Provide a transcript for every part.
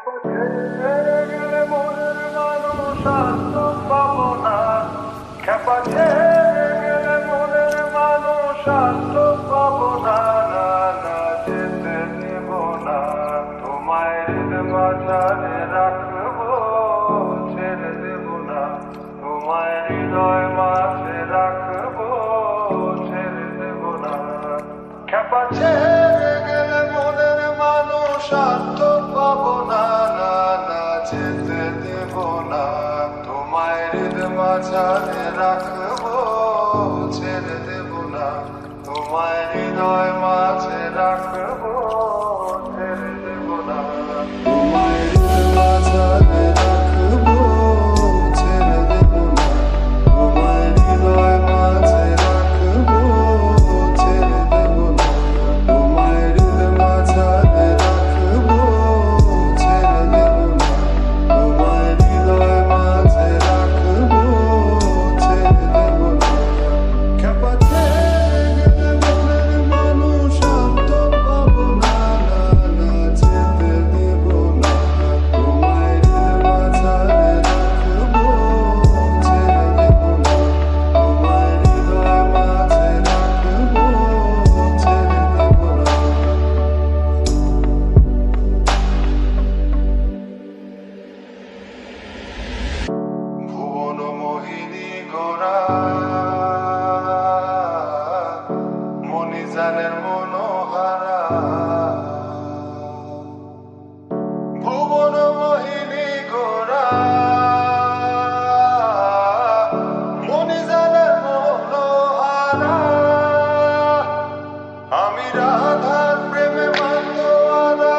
ছেড়ে গেলে মনের মানুষ আর তো পাবো না। খেপা ছেড়ে গেলে মনের মানুষ আর তো পাবো না। না না, যেতে দেব না, তোমায় হৃদ মাঝারে রাখবো, ছেড়ে দেব না, তোমায় হৃদয় মাঝে রাখবো, ছেড়ে দেব না। খেপা ছেড়ে গেলে মনের মানুষ আর তো পাবো না। না না, যেতে দেব না, তোমায় হৃদ মাঝারে রাখবো, ছেড়ে দেব না, তোমায় হৃদয় মাঝে রাখবো, ছেড়ে দেব না। তোমায় হৃদ মাঝারে রাখবো, ছেড়ে দেব না, তোমায় হৃদয় মাঝে রাখবো, ছেড়ে দেব না, তোমায় হৃদ মাঝারে রাখবো, ছেড়ে দেব না, তোমায় হৃদয় মাঝে রাখবো, ছেড়ে দেব না। খেপা ছেড়ে গেলে মনের মানুষ আর তো পাবো না। না না, যেতে দেব না, তোমায় হৃদ মাঝারে রাখবো, ছেড়ে দেব না, তোমায় হৃদয় মাঝে রাখবো, ছেড়ে দেব না। ভুবন মোহিনী গোরা মণিজানের মনোহারা। ভুবন মোহিনী গোরা মণিজানের মনোহারা। আমি রাধার প্রেমে মাতোয়ারা,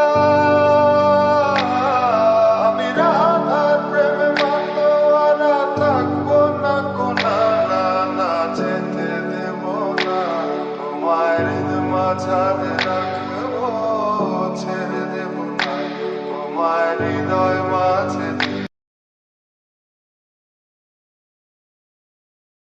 আমি রাধার প্রেমে মাতোয়ারা, থাকবো না কোনা। না না, যেতে দেব না, তোমায় হৃদ মাঝারে রাখবো, ছেড়ে দেব না, তোমায় হৃদয়